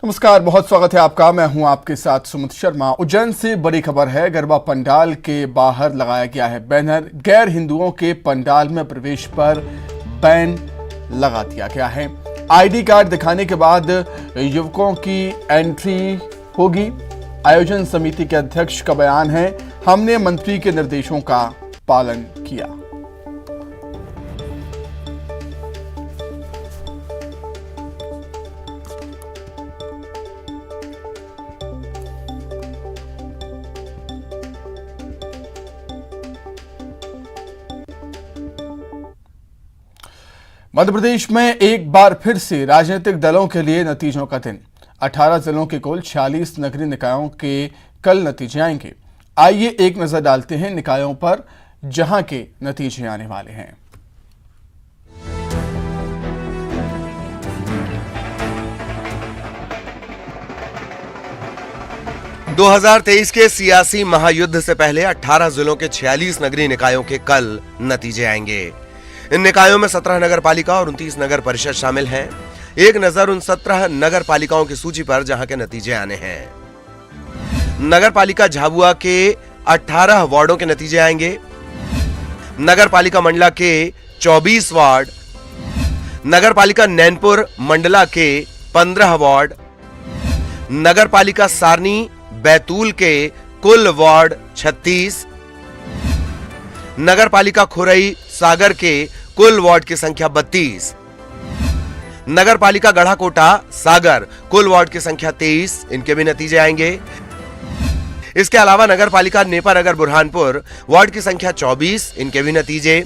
नमस्कार, बहुत स्वागत है आपका। मैं हूं आपके साथ सुमित शर्मा। उज्जैन से बड़ी खबर है। गरबा पंडाल के बाहर लगाया गया है बैनर। गैर हिंदुओं के पंडाल में प्रवेश पर बैन लगा दिया गया है। आईडी कार्ड दिखाने के बाद युवकों की एंट्री होगी। आयोजन समिति के अध्यक्ष का बयान है, हमने मंत्री के निर्देशों का पालन किया। मध्य प्रदेश में एक बार फिर से राजनीतिक दलों के लिए नतीजों का दिन। 18 जिलों के कुल 46 नगरीय निकायों के कल नतीजे आएंगे। आइए एक नजर डालते हैं निकायों पर जहां के नतीजे आने वाले हैं। – 2023 के सियासी महायुद्ध से पहले 18 जिलों के 46 नगरीय निकायों के कल नतीजे आएंगे। इन निकायों में 17 नगर पालिका और 29 नगर परिषद शामिल हैं। एक नजर उन 17 नगर पालिकाओं की सूची पर जहां के नतीजे आने हैं। नगर पालिका झाबुआ के 18 वार्डों के नतीजे आएंगे। नगर पालिका मंडला के 24 वार्ड, नगर पालिका नैनपुर मंडला के 15 वार्ड, नगर पालिका सारनी बैतूल के कुल वार्ड 36, नगर पालिका खुरई सागर के कुल वार्ड की संख्या 32, नगर पालिका गढ़ाकोटा सागर कुल वार्ड की संख्या 23, इनके भी नतीजे आएंगे। इसके अलावा नगर पालिका नेपा नगर बुरहानपुर वार्ड की संख्या 24, इनके भी नतीजे।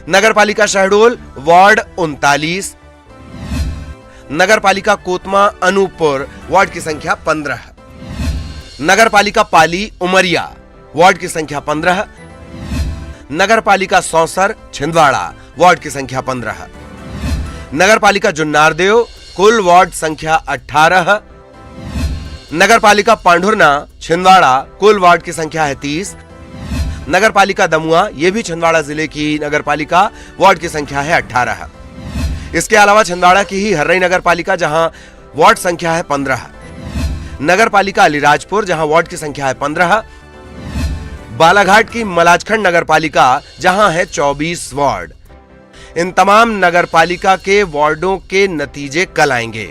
नगर पालिका शहडोल वार्ड 39, नगर पालिका कोतमा अनूपपुर वार्ड की संख्या 15, नगर पालिका पाली उमरिया वार्ड की संख्या 15, नगर पालिका सौंसर छिंदवाड़ा वार्ड की संख्या 15, नगर पालिका जुन्नारदेव कुल वार्ड संख्या 18, नगर पालिका पांढुरना छिंदवाड़ा कुल वार्ड की संख्या है 30, नगर पालिका दमुआ ये भी छिंदवाड़ा जिले की नगर पालिका वार्ड की संख्या है 18। इसके अलावा छिंदवाड़ा की ही हर्रई नगर पालिका जहां वार्ड संख्या है 15, नगर पालिका अलीराजपुर जहां वार्ड की संख्या है 15, बालाघाट की मलाजखंड नगर पालिका जहां है 24 वार्ड। इन तमाम नगर पालिका के वार्डों के नतीजे कल आएंगे।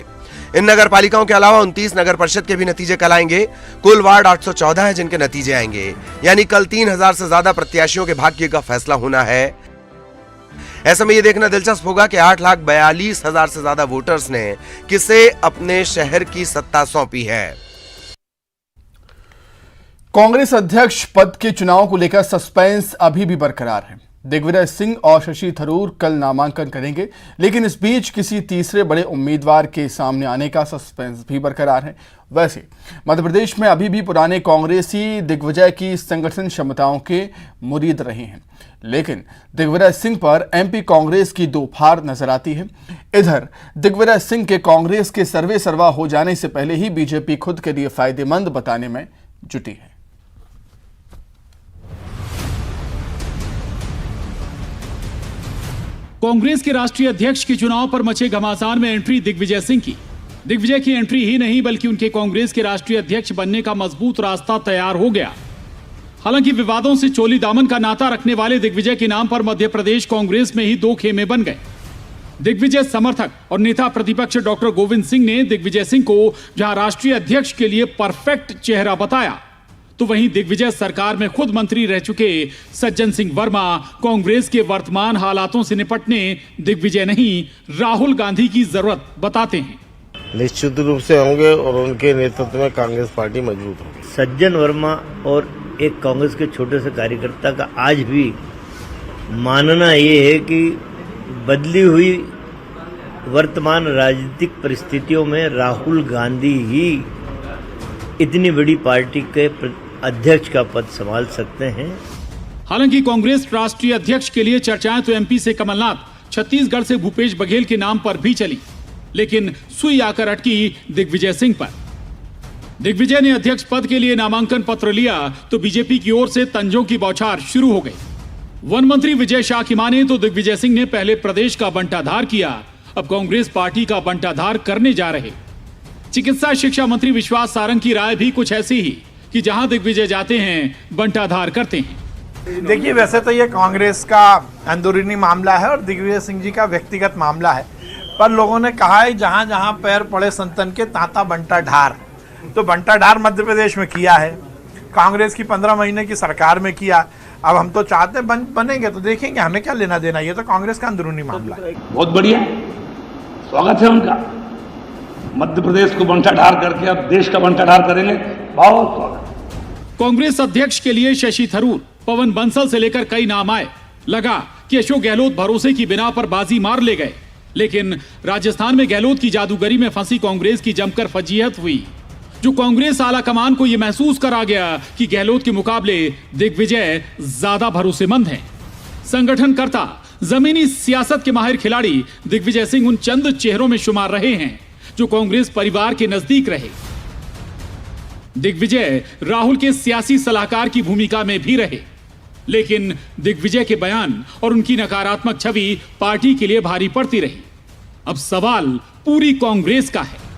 इन नगर पालिकाओं के अलावा 29 नगर परिषद के भी नतीजे कल आएंगे। कुल वार्ड 814 हैं जिनके नतीजे आएंगे। यानी कल 3000 से ज्यादा प्रत्याशियों के भाग्य का फैसला होना है। ऐसे में यह देखना दिलचस्प होगा कि 8,42,000 से ज्यादा वोटर्स ने किसे अपने शहर की सत्ता सौंपी है। कांग्रेस अध्यक्ष पद के चुनाव को लेकर सस्पेंस अभी भी बरकरार है। दिग्विजय सिंह और शशि थरूर कल नामांकन करेंगे, लेकिन इस बीच किसी तीसरे बड़े उम्मीदवार के सामने आने का सस्पेंस भी बरकरार है। वैसे मध्य प्रदेश में अभी भी पुराने कांग्रेसी दिग्विजय की संगठन क्षमताओं के मुरीद रहे हैं, लेकिन दिग्विजय सिंह पर एमपी कांग्रेस की दो फार नजर आती है। इधर दिग्विजय सिंह के कांग्रेस के सर्वे सर्वा हो जाने से पहले ही बीजेपी खुद के लिए फायदेमंद बताने में जुटी है। कांग्रेस के राष्ट्रीय अध्यक्ष के चुनाव पर मचे घमासान में एंट्री दिग्विजय सिंह की। दिग्विजय की एंट्री ही नहीं बल्कि उनके कांग्रेस के राष्ट्रीय अध्यक्ष बनने का मजबूत रास्ता तैयार हो गया। हालांकि विवादों से चोली दामन का नाता रखने वाले दिग्विजय के नाम पर मध्य प्रदेश कांग्रेस में ही दो खेमे बन गए। दिग्विजय समर्थक और नेता प्रतिपक्ष डॉक्टर गोविंद सिंह ने दिग्विजय सिंह को जहां राष्ट्रीय अध्यक्ष के लिए परफेक्ट चेहरा बताया, तो वहीं दिग्विजय सरकार में खुद मंत्री रह चुके सज्जन सिंह वर्मा कांग्रेस के वर्तमान हालातों से निपटने दिग्विजय नहीं राहुल गांधी की जरूरत बताते हैं। निश्चित रूप से होंगे और उनके नेतृत्व में कांग्रेस पार्टी मजबूत होगी। सज्जन वर्मा और एक कांग्रेस के छोटे से कार्यकर्ता का आज भी मानना ये है कि बदली हुई वर्तमान राजनीतिक परिस्थितियों में राहुल गांधी ही इतनी बड़ी पार्टी के अध्यक्ष का पद संभाल सकते हैं। हालांकि कांग्रेस राष्ट्रीय अध्यक्ष के लिए चर्चाएं तो एमपी से कमलनाथ, छत्तीसगढ़ से भूपेश बघेल के नाम पर भी चली, लेकिन सुई आकर अटकी दिग्विजय सिंह पर। दिग्विजय ने अध्यक्ष पद के लिए नामांकन पत्र लिया तो बीजेपी की ओर से तंजों की बौछार शुरू हो गई। वन मंत्री विजय शाह की माने तो दिग्विजय सिंह ने पहले प्रदेश का बंटाधार किया, अब कांग्रेस पार्टी का बंटाधार करने जा रहे। चिकित्सा शिक्षा मंत्री विश्वास सारंग की राय भी कुछ ऐसी ही कि जहां दिग्विजय जाते हैं बंटाधार करते हैं। देखिए, वैसे तो ये कांग्रेस का अंदरूनी मामला है और दिग्विजय सिंह जी का व्यक्तिगत मामला है, पर लोगों ने कहा है जहां जहां पैर पड़े संतन के तांता बंटा ढार। तो बंटा ढार मध्य प्रदेश में किया है, कांग्रेस की 15 महीने की सरकार में किया। अब हम तो चाहते बनेंगे तो देखेंगे, हमें क्या लेना देना, ये तो कांग्रेस का अंदरूनी मामला है। बहुत बढ़िया, स्वागत है उनका। मध्य प्रदेश को बंटाढार करके अब देश का बंटाढार करेंगे, बहुत स्वागत। कांग्रेस अध्यक्ष के लिए शशि थरूर, पवन बंसल से लेकर कई नाम आए। लगा कि अशोक गहलोत भरोसे की बिना पर बाजी मार ले गए, लेकिन राजस्थान में गहलोत की जादूगरी में फंसी कांग्रेस की जमकर फजीहत हुई। जो कांग्रेस आला कमान को यह महसूस करा गया कि गहलोत के मुकाबले दिग्विजय ज्यादा भरोसेमंद हैं। संगठनकर्ता, जमीनी सियासत के माहिर खिलाड़ी दिग्विजय सिंह उन चंद चेहरों में शुमार रहे हैं जो कांग्रेस परिवार के नजदीक रहे। दिग्विजय राहुल के सियासी सलाहकार की भूमिका में भी रहे, लेकिन दिग्विजय के बयान और उनकी नकारात्मक छवि पार्टी के लिए भारी पड़ती रही। अब सवाल पूरी कांग्रेस का है।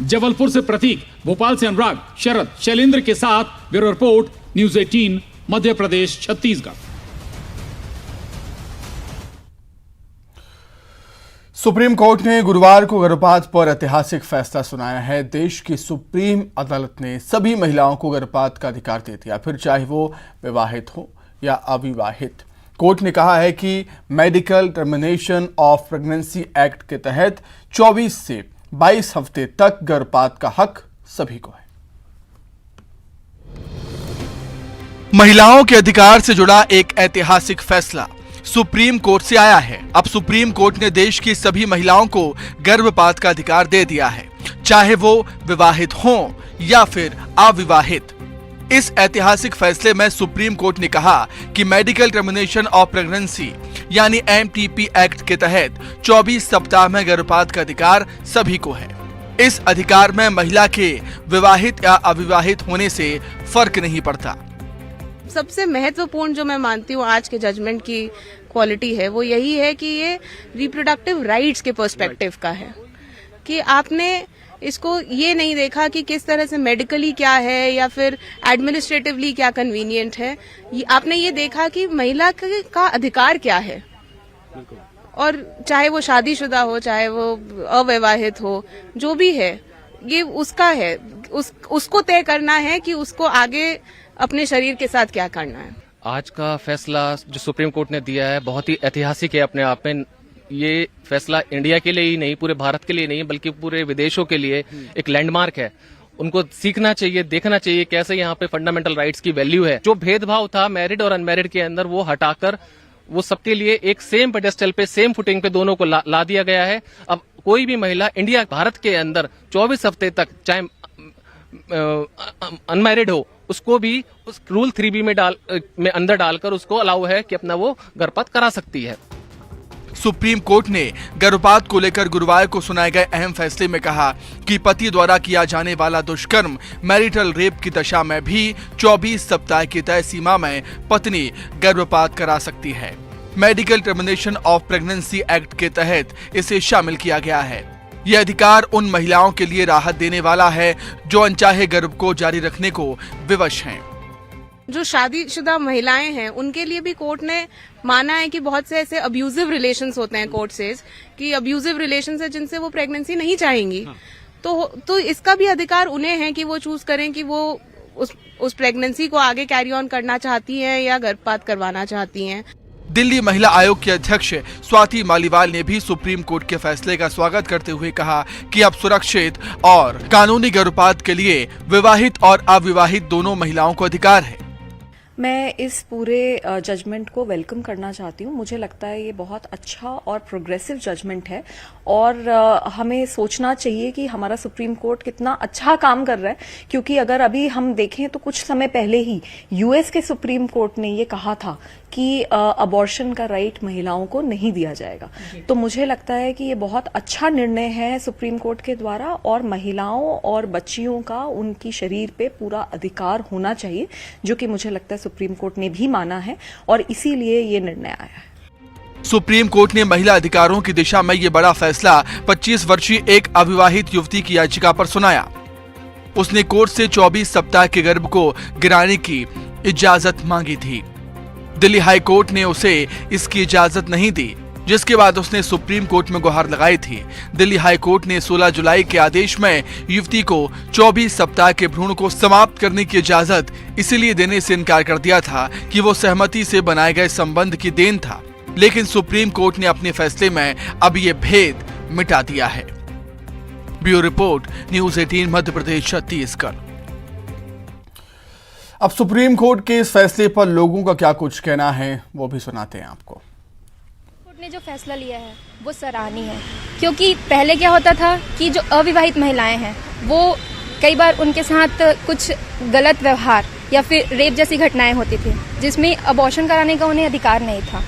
जबलपुर से प्रतीक, भोपाल से अनुराग, शरद, शैलेंद्र के साथ bureau report, news 18, Madhya Pradesh, Chhattisgarh. Supreme court ने गुरुवार को गर्भपात पर ऐतिहासिक फैसला सुनाया है। देश की सुप्रीम अदालत ने सभी महिलाओं को गर्भपात का अधिकार दे दिया, फिर चाहे वो विवाहित हो या अविवाहित। कोर्ट ने कहा है कि medical termination of pregnancy act के तहत 24 से 22 हफ्ते तक गर्भपात का हक सभी को है। महिलाओं के अधिकार से जुड़ा एक ऐतिहासिक फैसला सुप्रीम कोर्ट से आया है। अब सुप्रीम कोर्ट ने देश की सभी महिलाओं को गर्भपात का अधिकार दे दिया है, चाहे वो विवाहित हों या फिर अविवाहित। इस ऐतिहासिक फैसले में सुप्रीम कोर्ट ने कहा कि मेडिकल टर्मिनेशन ऑफ प्रेगनेंसी यानी MTP एक्ट के तहत 24 सप्ताह में गर्भपात का अधिकार सभी को है। इस अधिकार में महिला के विवाहित या अविवाहित होने से फर्क नहीं पड़ता। सबसे महत्वपूर्ण जो मैं मानती हूँ आज के जजमेंट की क्वालिटी है वो यही है कि ये रिप्रोडक्टिव राइट्स के पर्सपेक्टिव का है, कि आपने इसको ये नहीं देखा कि किस तरह से मेडिकली क्या है या फिर एडमिनिस्ट्रेटिवली क्या कन्वीनियंट है। आपने ये देखा कि महिला का अधिकार क्या है, और चाहे वो शादीशुदा हो चाहे वो अविवाहित हो, जो भी है ये उसका है। उसको तय करना है कि उसको आगे अपने शरीर के साथ क्या करना है। आज का फैसला जो सुप्रीम कोर्ट ने दिया है बहुत ही ऐतिहासिक है अपने आप में। ये फैसला इंडिया के लिए ही नहीं, पूरे भारत के लिए नहीं बल्कि पूरे विदेशों के लिए एक लैंडमार्क है। उनको सीखना चाहिए, देखना चाहिए कैसे यहाँ पे फंडामेंटल राइट्स की वैल्यू है। जो भेदभाव था मैरिड और अनमैरिड के अंदर वो हटाकर वो सबके लिए एक सेम पेडेस्टल पे, सेम फुटिंग पे दोनों को ला दिया गया है। अब कोई भी महिला इंडिया भारत के अंदर 24 हफ्ते तक चाहे अनमैरिड हो उसको भी उस रूल 3B में अंदर डालकर उसको अलाउ है कि अपना वो गर्भपात करा सकती है। सुप्रीम कोर्ट ने गर्भपात को लेकर गुरुवार को सुनाए गए अहम फैसले में कहा कि पति द्वारा किया जाने वाला दुष्कर्म मैरिटल रेप की दशा में भी 24 सप्ताह की तय सीमा में पत्नी गर्भपात करा सकती है। Medical termination of pregnancy act के तहत इसे शामिल किया गया है। यह अधिकार उन महिलाओं के लिए राहत देने वाला है जो अनचाहे गर्भ को जारी रखने को विवश हैं। जो शादीशुदा महिलाएं हैं उनके लिए भी कोर्ट ने माना है कि बहुत से ऐसे अब्यूजिव रिलेशंस होते हैं, कोर्ट से कि अब्यूजिव रिलेशंस है जिनसे वो प्रेगनेंसी नहीं चाहेंगी। तो इसका भी अधिकार उन्हें है कि वो चूज करें कि वो उस प्रेगनेंसी को आगे कैरी ऑन करना चाहती हैं या गर्भपात करवाना चाहती हैं। दिल्ली महिला आयोग की अध्यक्ष स्वाति मालीवाल ने भी सुप्रीम कोर्ट के फैसले का स्वागत करते हुए कहा कि अब सुरक्षित और कानूनी गर्भपात के लिए विवाहित और अविवाहित दोनों महिलाओं को अधिकार है। मैं इस पूरे जजमेंट को वेलकम करना चाहती हूँ। मुझे लगता है ये बहुत अच्छा और प्रोग्रेसिव जजमेंट है और हमें सोचना चाहिए कि हमारा सुप्रीम कोर्ट कितना अच्छा काम कर रहा है, क्योंकि अगर अभी हम देखें तो कुछ समय पहले ही यूएस के सुप्रीम कोर्ट ने ये कहा था कि अबॉर्शन का राइट महिलाओं को नहीं दिया जाएगा। तो मुझे लगता है कि ये बहुत अच्छा निर्णय है सुप्रीम कोर्ट के द्वारा, और महिलाओं और बच्चियों का उनकी शरीर पे पूरा अधिकार होना चाहिए, जो कि मुझे लगता है सुप्रीम कोर्ट ने भी माना है और इसीलिए ये निर्णय आया है। सुप्रीम कोर्ट ने महिला अधिकारों की दिशा में ये बड़ा फैसला 25 वर्षीय एक अविवाहित युवती की याचिका पर सुनाया। उसने कोर्ट से 24 सप्ताह के गर्भ को गिराने की इजाजत मांगी थी। दिल्ली हाई कोर्ट ने उसे इसकी इजाजत नहीं दी, जिसके बाद उसने सुप्रीम कोर्ट में गुहार लगाई थी। दिल्ली हाई कोर्ट ने 16 जुलाई के आदेश में युवती को 24 सप्ताह के भ्रूण को समाप्त करने की इजाजत इसीलिए देने से इनकार कर दिया था कि वो सहमति से बनाए गए संबंध की देन था। लेकिन सुप्रीम कोर्ट ने अपने फैसले में अब ये भेद मिटा दिया है। Bureau report, news 18 Madhya Pradesh Chhattisgarh. अब सुप्रीम कोर्ट के इस फैसले पर लोगों का क्या कुछ कहना है वो भी सुनाते हैं आपको। कोर्ट ने जो फैसला लिया है वो सराहनीय है, क्योंकि पहले क्या होता था कि जो अविवाहित महिलाएं हैं वो कई बार उनके साथ कुछ गलत व्यवहार या फिर रेप जैसी घटनाएं होती थी, जिसमें अबॉर्शन कराने का उन्हें अधिकार नहीं था।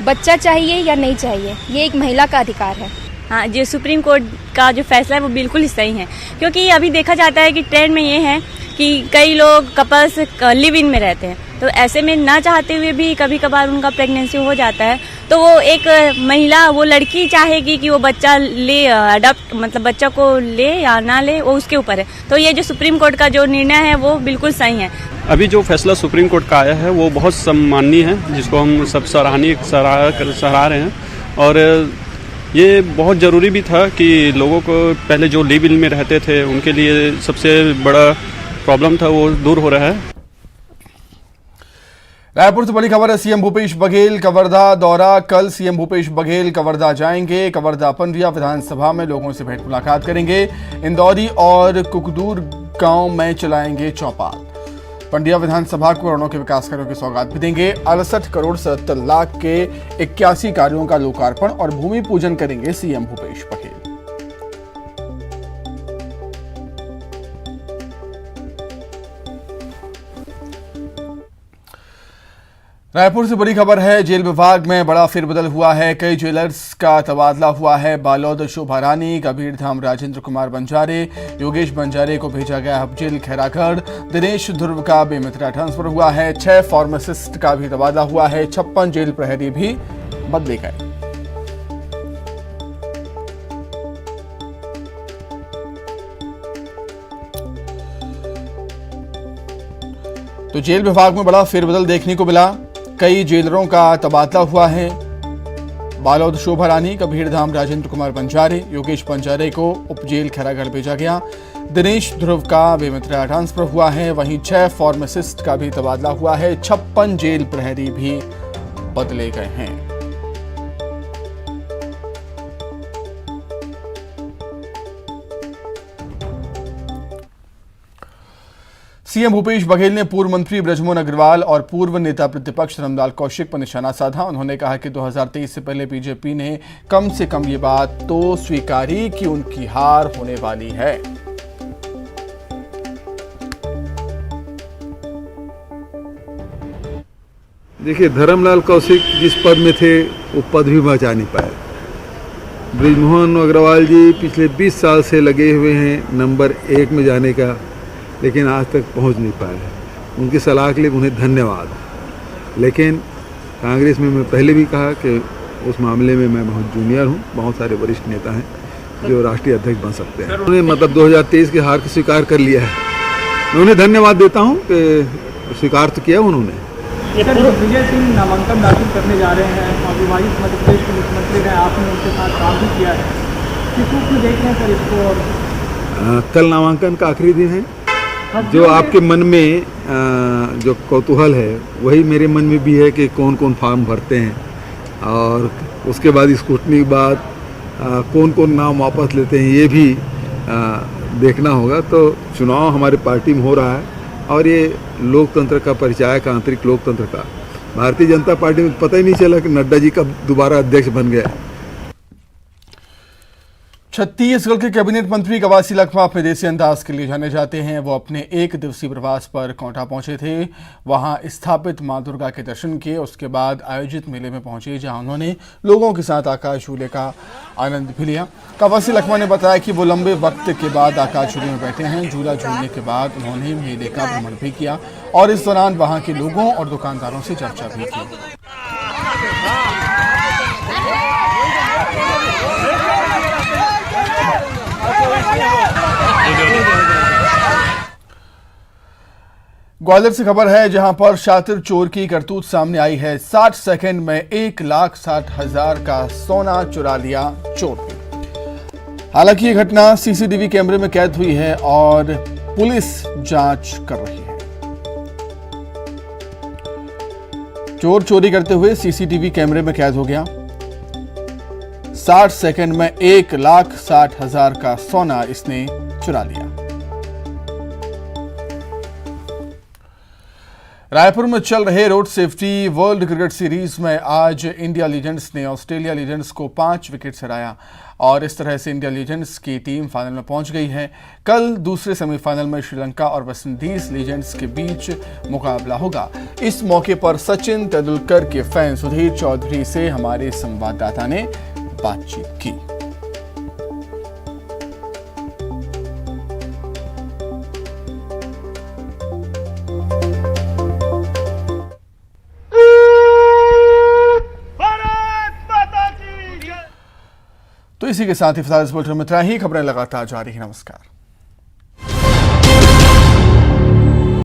बच्चा चाहिए या नहीं चाहिए, ये एक महिला का अधिकार है। हाँ, जो सुप्रीम कोर्ट का जो फैसला है वो बिल्कुल ही सही है, क्योंकि अभी देखा जाता है कि ट्रेंड में ये है कि कई लोग कपल्स लिव इन में रहते हैं, तो ऐसे में ना चाहते हुए भी कभी कभार उनका प्रेगनेंसी हो जाता है, तो वो एक महिला, वो लड़की चाहेगी कि वो बच्चा ले, अडॉप्ट मतलब बच्चा को ले या ना ले, वो उसके ऊपर है। तो ये जो सुप्रीम कोर्ट का जो निर्णय है वो बिल्कुल सही है। अभी जो फैसला सुप्रीम कोर्ट का आया है वो बहुत सम्माननीय है, जिसको हम सब सराह रहे हैं। और ये बहुत ज़रूरी भी था कि लोगों को पहले जो लिव इन में रहते थे उनके लिए सबसे बड़ा प्रॉब्लम था वो दूर हो रहा है। रायपुर से बड़ी खबर है। सीएम भूपेश बघेल कवर्धा दौरा। कल सीएम भूपेश बघेल कवर्धा जाएंगे। कवर्धा पंडिया विधानसभा में लोगों से भेंट मुलाकात करेंगे। इंदौरी और कुकदूर गांव में चलाएंगे चौपाल। पंडिया विधानसभा को करोड़ों के विकास कार्यों की सौगात भी देंगे। 68 करोड़ 77 लाख के 81 कार्यों का लोकार्पण और भूमि पूजन करेंगे सीएम भूपेश बघेल। रायपुर से बड़ी खबर है। जेल विभाग में बड़ा फेरबदल हुआ है। कई जेलर्स का तबादला हुआ है। बालोद शोभा रानी, कबीरधाम राजेंद्र कुमार बंजारे, योगेश बंजारे को भेजा गया अब जेल खैरागढ़। दिनेश ध्रुव का बेमितरा ट्रांसफर हुआ है। 6 फार्मासिस्ट का भी तबादला हुआ है। 56 जेल प्रहरी भी बदले गए। तो जेल विभाग में बड़ा फेरबदल देखने को मिला। कई जेलरों का तबादला हुआ है। बालोद शोभा रानी, कबीरधाम राजेंद्र कुमार बंजारे, योगेश बंजारे को उप जेल खैरागढ़ भेजा गया। दिनेश ध्रुव का बेमितरा ट्रांसफर हुआ है। वहीं 6 फार्मासिस्ट का भी तबादला हुआ है। 56 जेल प्रहरी भी बदले गए हैं। सीएम भूपेश बघेल ने पूर्व मंत्री बृजमोहन अग्रवाल और पूर्व नेता प्रतिपक्ष धर्मलाल कौशिक पर निशाना साधा। उन्होंने कहा कि 2023 से पहले बीजेपी ने कम से कम ये बात तो स्वीकारी कि उनकी हार होने वाली है। देखिए, धर्मलाल कौशिक जिस पद में थे वो पद भी बचा नहीं पाए। बृजमोहन अग्रवाल जी पिछले 20 साल से लगे हुए हैं नंबर 1 में जाने का, लेकिन आज तक पहुंच नहीं पाए। उनकी सलाह के लिए उन्हें धन्यवाद। लेकिन कांग्रेस में मैं पहले भी कहा कि उस मामले में मैं बहुत जूनियर हूं। बहुत सारे वरिष्ठ नेता हैं जो राष्ट्रीय अध्यक्ष बन सकते हैं। उन्होंने मतलब 2023 की हार को स्वीकार कर लिया है। मैं उन्हें धन्यवाद देता हूं कि स्वीकार तो किया उन्होंने। विजय सिंह नामांकन दाखिल करने जा रहे हैं। अविवाहित मध्य प्रदेश के मुख्यमंत्री हैं, आपने उनके साथ काम भी किया है। किस रूप में देख रहे हैं सर इसको? और कल नामांकन का आखिरी दिन है। जो आपके मन में जो कौतूहल है वही मेरे मन में भी है कि कौन कौन फॉर्म भरते हैं, और उसके बाद स्क्रूटनी के बाद कौन कौन नाम वापस लेते हैं ये भी देखना होगा। तो चुनाव हमारे पार्टी में हो रहा है और ये लोकतंत्र का परिचायक, आंतरिक लोकतंत्र का। भारतीय जनता पार्टी में पता ही नहीं चला कि नड्डा जी कब दोबारा अध्यक्ष बन गए। छत्तीसगढ़ के कैबिनेट मंत्री कवासी लखमा अपने देसी अंदाज के लिए जाने जाते हैं। वो अपने 1 दिवसीय प्रवास पर कोंटा पहुंचे थे। वहां स्थापित मां दुर्गा के दर्शन किए। उसके बाद आयोजित मेले में पहुंचे, जहां उन्होंने लोगों के साथ आकाश झूले का आनंद भी लिया। कवासी लखमा ने बताया कि वो लंबे वक्त के बाद आकाश झूले में बैठे हैं। झूला झूलने के बाद उन्होंने मेले का भ्रमण भी किया और इस दौरान वहां के लोगों और दुकानदारों से चर्चा भी की। ग्वालियर से खबर है जहां पर शातिर चोर की करतूत सामने आई है। 60 सेकंड में 1,60,000 का सोना चुरा लिया चोर ने। हालांकि ये घटना सीसीटीवी कैमरे में कैद हुई है और पुलिस जांच कर रही है। चोर चोरी करते हुए सीसीटीवी कैमरे में कैद हो गया। 60 सेकंड में 1,60,000 का सोना इसने चुरा लिया। रायपुर में चल रहे road safety world cricket series में आज इंडिया लीजेंड्स ने ऑस्ट्रेलिया लीजेंड्स को 5 विकेट से हराया और इस तरह से इंडिया लीजेंड्स की टीम फाइनल में पहुंच गई है। कल दूसरे सेमीफाइनल में श्रीलंका और वेस्टइंडीज लीजेंड्स के बीच मुकाबला होगा। इस मौके पर सचिन तेंदुलकर के फैन सुधीर चौधरी से हमारे संवाददाता ने बातचीत की। तो इसी के साथ ही फिलहाल इस बुलेटिन में इतना ही। खबरें लगातार जारी है। नमस्कार।